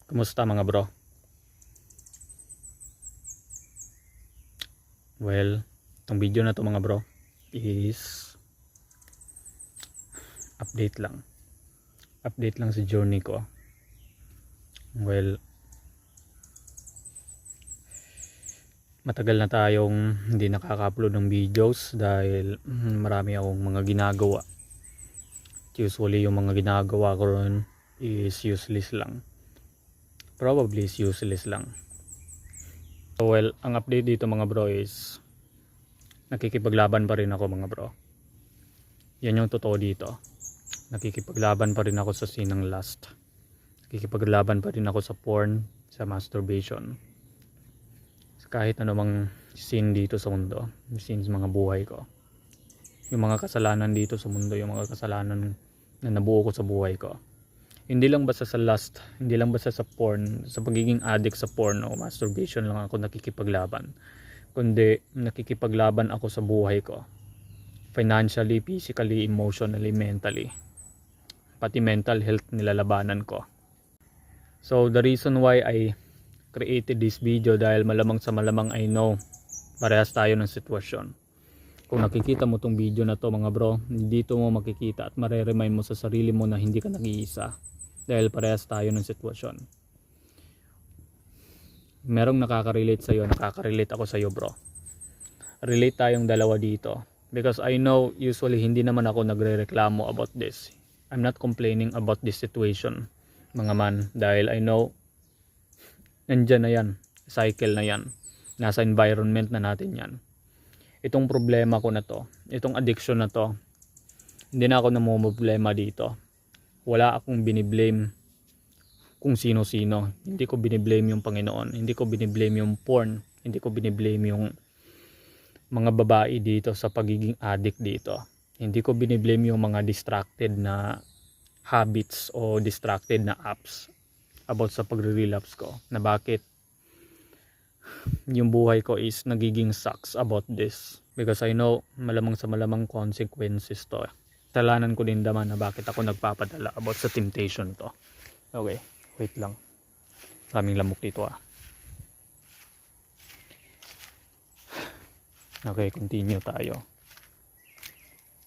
Kumusta mga bro? Well, itong video na to mga bro is update lang. Update lang sa journey ko. Well, matagal na tayong hindi nakaka-upload ng videos dahil marami akong mga ginagawa. Usually yung mga ginagawa ko ron is useless lang. Probably is useless lang. So well, ang update dito mga bro is nakikipaglaban pa rin ako mga bro. Yan yung totoo dito. Nakikipaglaban pa rin ako sa sinang lust. Nakikipaglaban pa rin ako sa porn, sa masturbation. Kahit anumang sin dito sa mundo, sin sa mga buhay ko. Yung mga kasalanan dito sa mundo, yung mga kasalanan na nabuo ko sa buhay ko. Hindi lang basta sa lust, hindi lang basta sa porn, sa pagiging addict sa porn o masturbation lang ako nakikipaglaban. Kundi nakikipaglaban ako sa buhay ko. Financially, physically, emotionally, mentally. Pati mental health nilalabanan ko. So the reason why I created this video dahil malamang sa malamang I know parehas tayo ng sitwasyon. Kung nakikita mo tong video na to mga bro, dito mo makikita at mareremind mo sa sarili mo na hindi ka nag-iisa. Dahil parehas tayo ng sitwasyon. Merong nakaka-relate sa'yo, nakaka-relate ako sa'yo bro. Relate tayong dalawa dito. Because I know usually hindi naman ako nagre-reklamo about this. I'm not complaining about this situation mga man. Dahil I know nandyan na yan. Cycle na yan. Nasa environment na natin yan. Itong problema ko na to, itong addiction na to, hindi na ako namumblema dito. Wala akong biniblame kung sino-sino. Hindi ko biniblame yung Panginoon. Hindi ko biniblame yung porn. Hindi ko biniblame yung mga babae dito sa pagiging addict dito. Hindi ko biniblame yung mga distracted na habits o distracted na apps about sa pagre-relapse ko. Na bakit yung buhay ko is nagiging sucks about this. Because I know malamang sa malamang consequences to. Talanan ko din naman na bakit ako nagpapadala about sa temptation to. Okay, wait lang. Maraming lamok dito ah. Okay, continue tayo.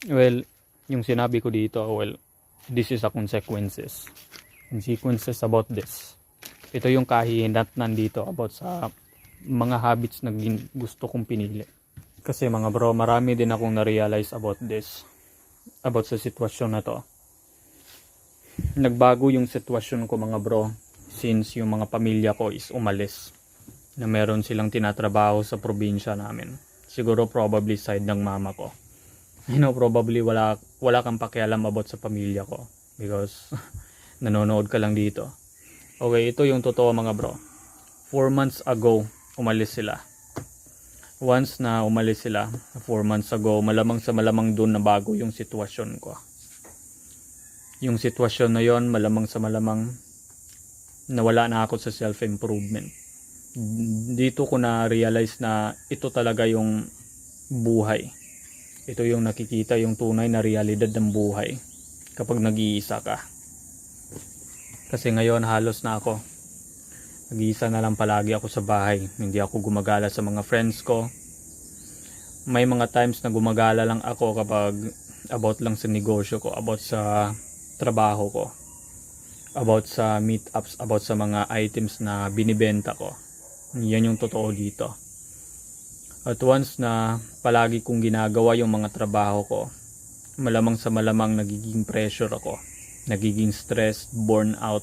Well, yung sinabi ko dito, well, this is a consequences. Consequences about this. Ito yung kahihinatnan dito about sa mga habits na gusto kong pinili. Kasi mga bro, marami din akong na-realize about this. About sa sitwasyon na to. Nagbago yung sitwasyon ko mga bro since yung mga pamilya ko is umalis, na meron silang tinatrabaho sa probinsya namin. Siguro probably side ng mama ko. You know, probably wala kang pakialam about sa pamilya ko because nanonood ka lang dito. Okay, ito yung totoo mga bro. 4 months ago umalis sila. Once na umalis sila, 4 months ago, malamang sa malamang dun na bago yung sitwasyon ko. Yung sitwasyon na yon, malamang sa malamang nawala na ako sa self-improvement. Dito ko na realize na ito talaga yung buhay. Ito yung nakikita, yung tunay na realidad ng buhay kapag nag-iisa ka. Kasi ngayon halos na ako. Nag-iisa na lang palagi ako sa bahay. Hindi ako gumagala sa mga friends ko. May mga times na gumagala lang ako kapag about lang sa negosyo ko, about sa trabaho ko, about sa meetups, about sa mga items na binibenta ko. Yan yung totoo dito. At once na palagi kong ginagawa yung mga trabaho ko, malamang sa malamang nagiging pressure ako. Nagiging stress, burnout,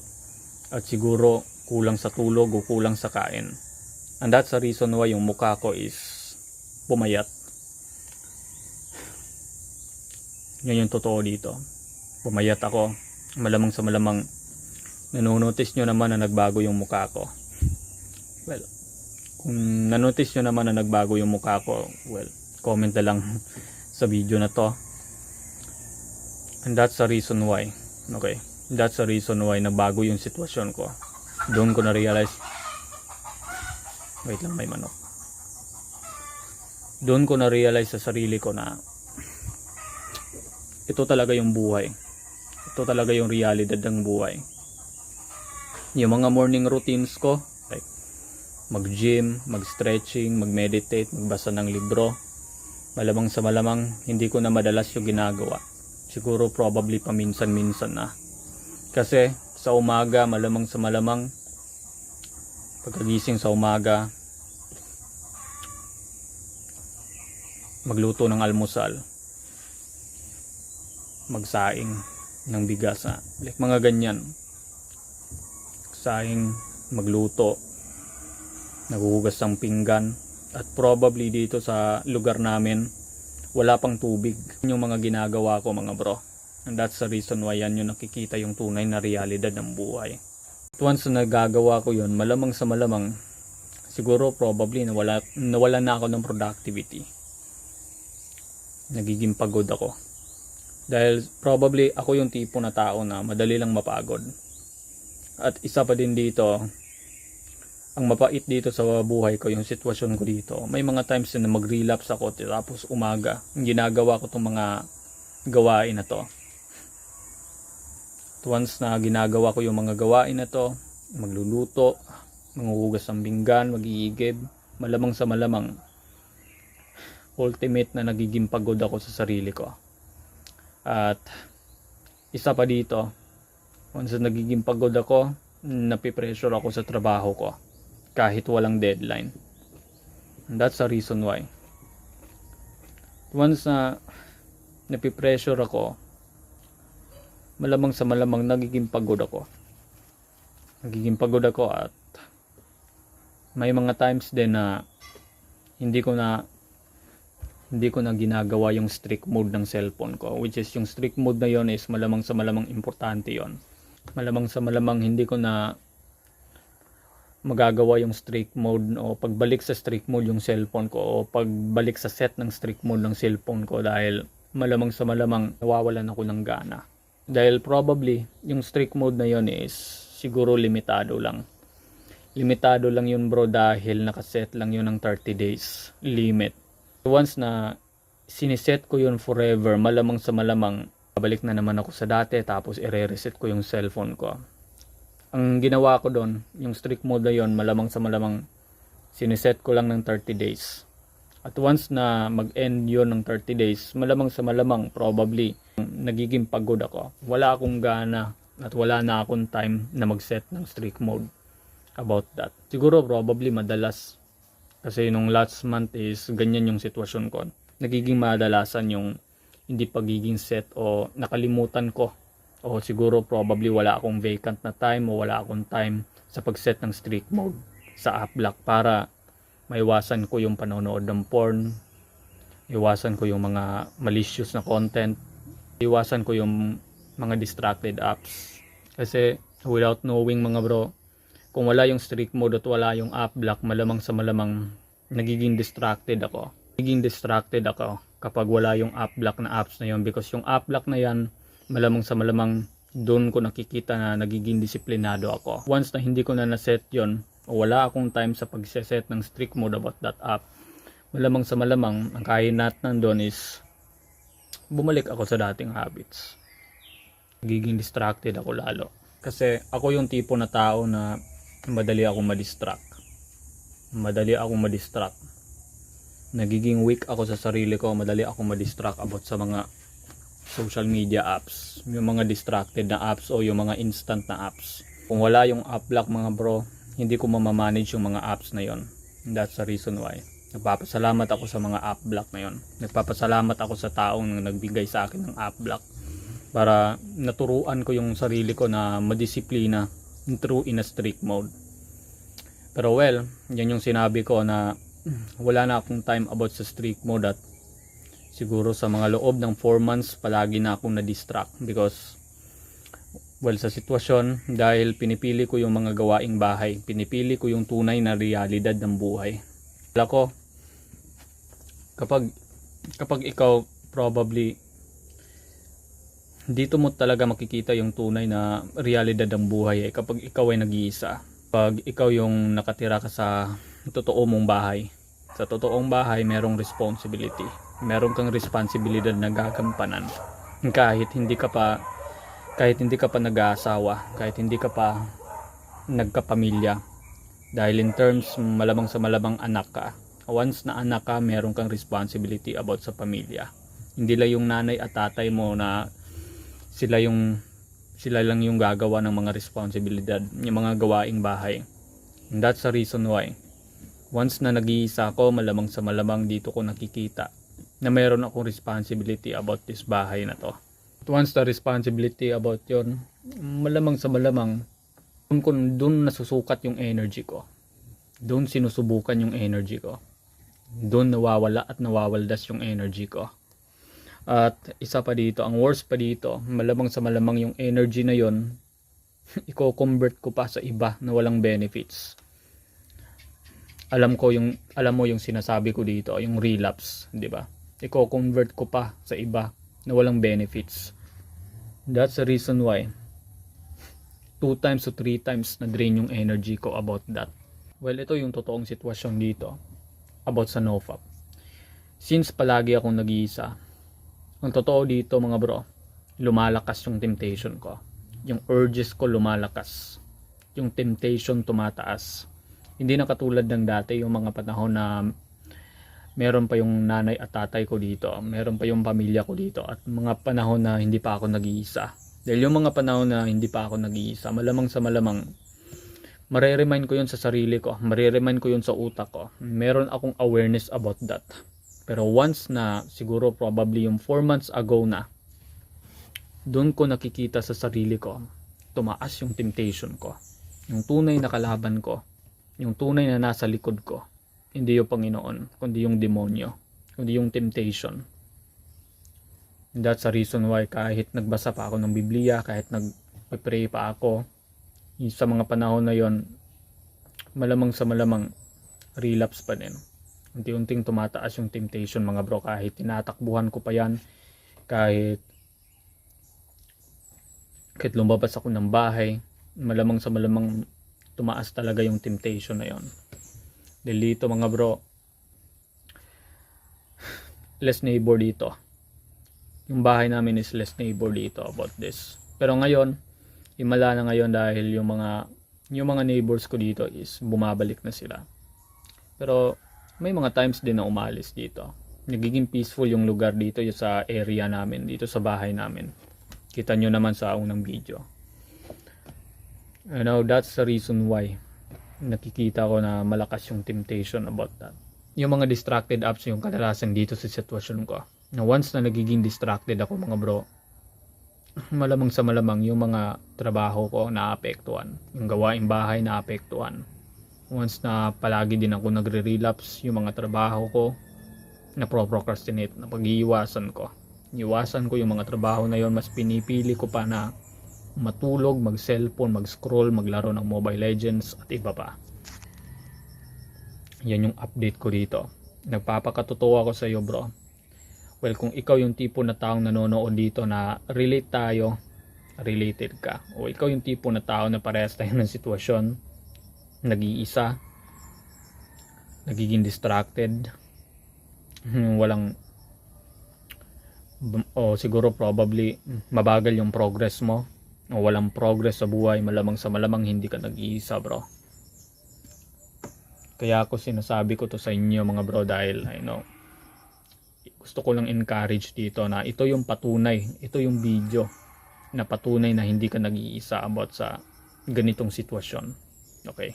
at siguro kulang sa tulog o kulang sa kain. And that's the reason why yung mukha ko is pumayat. Yan yung totoo dito. Pumayat ako. Malamang sa malamang nanonotice nyo naman na nagbago yung mukha ko. Well, kung nanotice nyo naman na nagbago yung mukha ko, well, comment na lang sa video na to. And that's the reason why. Okay, that's the reason why nagbago yung sitwasyon ko. Doon ko na-realize, wait lang, may manok. Doon ko na-realize sa sarili ko na ito talaga yung buhay. Ito talaga yung realidad ng buhay. Yung mga morning routines ko, like mag-gym, mag-stretching, mag-meditate, magbasa ng libro, malamang sa malamang hindi ko na madalas yung ginagawa. Siguro probably paminsan-minsan na. Kasi sa umaga, malamang sa malamang, pagkagising sa umaga, magluto ng almusal, magsaing ng bigas, like mga ganyan. Saing, magluto, naghuhugas ng pinggan, at probably dito sa lugar namin wala pang tubig. Yung mga ginagawa ko mga bro, and that's the reason why yan yung nakikita yung tunay na realidad ng buhay. At once na nagagawa ko yun, malamang sa malamang siguro probably nawala na ako ng productivity, nagiging pagod ako, dahil probably ako yung tipo na tao na madali lang mapagod. At isa pa din dito, ang mapait dito sa buhay ko, yung sitwasyon ko dito, may mga times na mag-relapse ako, tapos umaga ginagawa ko itong mga gawain na to. At once na ginagawa ko yung mga gawain na to, magluluto, manghuhugas ng pinggan, mag-iigib, malamang sa malamang ultimate na nagiging pagod ako sa sarili ko. At isa pa dito, once na nagiging pagod ako, napipressure ako sa trabaho ko kahit walang deadline. And that's the reason why. Once na napipressure ako, malamang sa malamang nagiging pagod ako. At may mga times din na hindi ko na ginagawa yung strict mode ng cellphone ko, which is yung strict mode na yon is malamang sa malamang importante yon. Malamang sa malamang hindi ko na magagawa yung strict mode o pagbalik sa strict mode yung cellphone ko, o pagbalik sa set ng strict mode ng cellphone ko, dahil malamang sa malamang nawawalan ako ng gana. Dahil probably yung strict mode na yon is siguro limitado lang yun bro, dahil nakaset lang yun ng 30 days limit. Once na siniset ko yun forever, malamang sa malamang babalik na naman ako sa dati, tapos i-reset ko yung cellphone ko. Ang ginawa ko doon, yung strict mode na yun, malamang sa malamang siniset ko lang ng 30 days. At once na mag-end yun ng 30 days, malamang sa malamang probably nagiging pagod ako. Wala akong gana at wala na akong time na mag-set ng strict mode about that. Siguro probably madalas, kasi nung last month is ganyan yung sitwasyon ko. Nagiging madalasan yung hindi pagiging set, o nakalimutan ko, o siguro probably wala akong vacant na time, o wala akong time sa pag-set ng strict mode sa app lock para maiwasan ko yung panonood ng porn, iwasan ko yung mga malicious na content, iwasan ko yung mga distracted apps. Kasi without knowing mga bro, kung wala yung strict mode at wala yung app block, malamang sa malamang nagiging distracted ako kapag wala yung app block na apps na yon, because yung app block na yan, malamang sa malamang doon ko nakikita na nagiging disiplinado ako. Once na hindi ko na naset yon, o wala akong time sa pag-set ng strict mode about that app, malamang sa malamang ang kahinat nandun is bumalik ako sa dating habits. Nagiging distracted ako lalo, kasi ako yung tipo na tao na madali akong ma-distract. Nagiging weak ako sa sarili ko, madali akong ma-distract about sa mga social media apps, yung mga distracted na apps o yung mga instant na apps. Kung wala yung app block mga bro, hindi ko mamamanage yung mga apps na yon. That's the reason why nagpapasalamat ako sa mga app block na yon. Nagpapasalamat ako sa taong nagbigay sa akin ng app block, para naturuan ko yung sarili ko na madisiplina through in a strict mode. Pero well, yan yung sinabi ko na wala na akong time about sa strict mode, at siguro sa mga loob ng 4 months palagi na akong na-distract, because well, sa sitwasyon, dahil pinipili ko yung mga gawaing bahay, pinipili ko yung tunay na realidad ng buhay. Wala ko, kapag ikaw probably dito mo talaga makikita yung tunay na realidad ng buhay, kapag ikaw ay nag-iisa, pag ikaw yung nakatira ka sa totoo mong bahay. Sa totoong bahay, merong responsibility, meron kang responsibilidad na gagampanan kahit hindi ka pa nag-aasawa, kahit hindi ka pa nagkapamilya. Dahil in terms, malamang sa malamang anak ka. Once na anak ka, meron kang responsibility about sa pamilya. Hindi lang yung nanay at tatay mo na sila lang yung gagawa ng mga responsibilidad, yung mga gawaing bahay. And that's the reason why once na nag-iisa ako, malamang sa malamang dito ko nakikita na meron akong responsibility about this bahay na to. At once the responsibility about yon, malamang sa malamang doon nasusukat yung energy ko. Doon sinusubukan yung energy ko. Doon nawawala at nawawaldas yung energy ko. At isa pa dito, ang worst pa dito, malamang sa malamang yung energy na yon i-convert ko pa sa iba na walang benefits. Alam mo yung sinasabi ko dito, yung relapse, di ba? I-convert ko pa sa iba na walang benefits. That's the reason why 2 times to 3 times na drain yung energy ko about that. Well, ito yung totoong sitwasyon dito about sa NoFap. Since palagi akong nag-iisa, ang totoo dito mga bro, lumalakas yung temptation ko. Yung urges ko lumalakas. Yung temptation tumataas. Hindi na katulad ng dati, yung mga panahon na meron pa yung nanay at tatay ko dito. Meron pa yung pamilya ko dito. At mga panahon na hindi pa ako nag-iisa. Dahil yung mga panahon na hindi pa ako nag-iisa, malamang sa malamang, mareremind ko yun sa sarili ko. Mareremind ko yun sa utak ko. Meron akong awareness about that. Pero once na, siguro probably yung 4 months ago na, doon ko nakikita sa sarili ko, tumaas yung temptation ko. Yung tunay na kalaban ko, yung tunay na nasa likod ko, hindi yung Panginoon, kundi yung demonyo, kundi yung temptation. And that's the reason why kahit nagbasa pa ako ng Biblia, kahit nagpe-pray pa ako, sa mga panahon na yon, malamang sa malamang relapse pa din. Unti-unting tumataas yung temptation mga bro, kahit tinatakbuhan ko pa yan, kahit lumabas ako ng bahay, malamang sa malamang tumaas talaga yung temptation na yon. Dahil dito mga bro, less neighbor dito. Yung bahay namin is less neighbor dito about this. Pero ngayon, himala na ngayon dahil yung mga neighbors ko dito is bumabalik na sila. Pero may mga times din na umalis dito. Nagiging peaceful yung lugar dito sa area namin, dito sa bahay namin. Kita nyo naman sa unang video. That's the reason why nakikita ko na malakas yung temptation about that. Yung mga distracted apps yung kadalasan dito sa sitwasyon ko. Na once na nagiging distracted ako mga bro, malamang sa malamang yung mga trabaho ko naapektuhan. Yung gawaing bahay naapektuhan. Once na palagi din ako nagre-relapse, yung mga trabaho ko na procrastinate, na pag-iiwasan ko. Iwasan ko yung mga trabaho na yon, mas pinipili ko pa na matulog, mag-cellphone, mag-scroll, maglaro ng Mobile Legends at iba pa. Yan yung update ko dito. Nagpapakatotoo ako sa iyo bro. Well, kung ikaw yung tipo na taong nanonood dito na relate tayo, related ka, o ikaw yung tipo na tao na parehas tayo ng sitwasyon, nag-iisa, nagiging distracted, siguro probably mabagal yung progress mo, o walang progress sa buhay, malamang sa malamang hindi ka nag-iisa bro. Kaya ako sinasabi ko to sa inyo mga bro, dahil I know, gusto ko lang encourage dito na ito yung patunay, ito yung video na patunay na hindi ka nag-iisa about sa ganitong sitwasyon. Okay?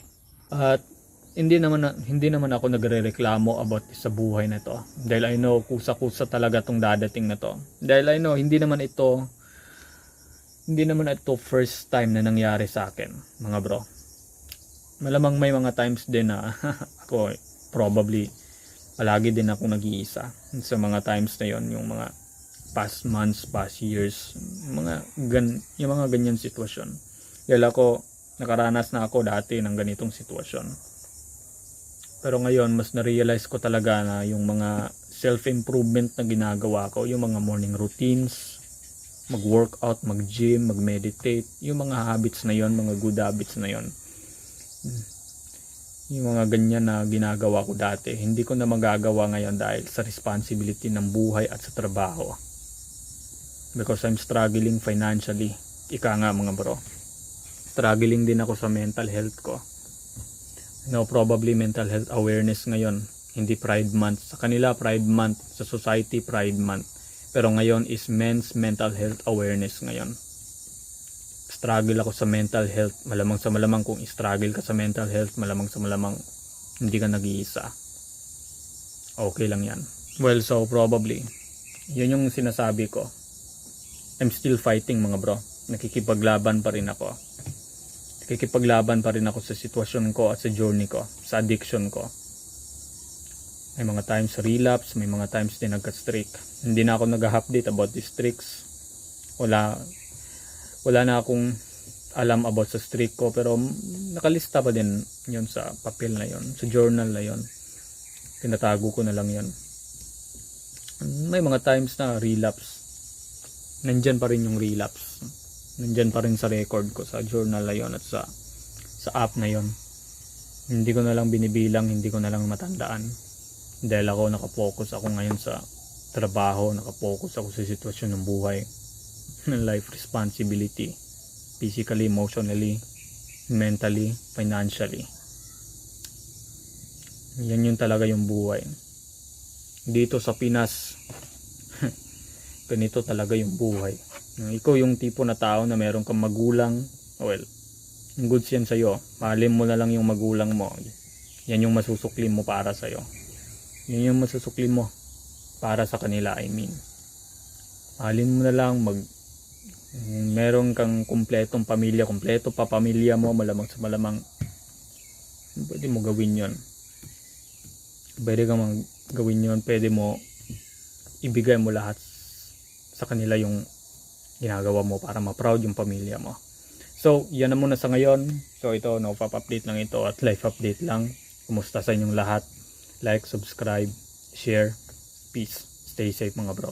At hindi naman ako nagrereklamo about sa buhay na to. Dahil I know kusa-kusa talaga tong dadating na to. Dahil I know hindi naman ito first time na nangyari sa akin, mga bro. Malamang may mga times din na ako probably palagi din ako nag-iisa sa mga times na yon, yung mga past months, past years, yung mga ganyan sitwasyon. Dahil nakaranas na ako dati ng ganitong sitwasyon. Pero ngayon mas na-realize ko talaga na yung mga self-improvement na ginagawa ko, yung mga morning routines, mag-workout, mag-gym, mag-meditate, yung mga habits na yon, mga good habits na yon, yung mga ganyan na ginagawa ko dati, hindi ko na magagawa ngayon dahil sa responsibility ng buhay at sa trabaho. Because I'm struggling financially. Ika nga mga bro. Struggling din ako sa mental health ko. No, probably mental health awareness ngayon, hindi Pride Month. Sa kanila Pride Month, sa society Pride Month. Pero ngayon is Men's Mental Health Awareness ngayon. Struggle ako sa mental health, malamang sa malamang kung struggle ka sa mental health, malamang sa malamang hindi ka nag-iisa. Okay lang yan. Well, so probably, yun yung sinasabi ko. I'm still fighting mga bro. Nakikipaglaban pa rin ako. Nakikipaglaban pa rin ako sa sitwasyon ko at sa journey ko, sa addiction ko. May mga times relapse, may mga times din nagka-streak. Hindi na ako nag-update about these streaks. Wala na akong alam about sa streak ko, pero nakalista pa din yun sa papel na yun, sa journal na yun. Tinatago ko na lang yun. May mga times na relapse. Nandyan pa rin yung relapse. Nandyan pa rin sa record ko, sa journal na yun at sa app na yun. Hindi ko na lang binibilang, hindi ko na lang matandaan. Dahil ako nakafocus ako ngayon sa trabaho, nakafocus ako sa sitwasyon ng buhay, ng life responsibility, physically, emotionally, mentally, financially. Yan yun talaga yung buhay. Dito sa Pinas, ganito talaga yung buhay. Ikaw yung tipo na tao na meron kang magulang, well, goods yan sa'yo. Mahalin mo na lang yung magulang mo. Yan yung masusukli mo para sa'yo. Yan yung masusukli mo para sa kanila, I mean. Mahalin mo na lang, meron kang kumpletong pamilya, kumpleto pa pamilya mo, malamang sa malamang, pwede mo gawin yon. Pwede kang gawin yon, pwede mo ibigay mo lahat sa kanila yung ginagawa mo para ma-proud yung pamilya mo. So, yan na muna sa ngayon. So, ito, no pop-update lang ito at life update lang. Kumusta sa inyong lahat? Like, subscribe, share. Peace. Stay safe mga bro.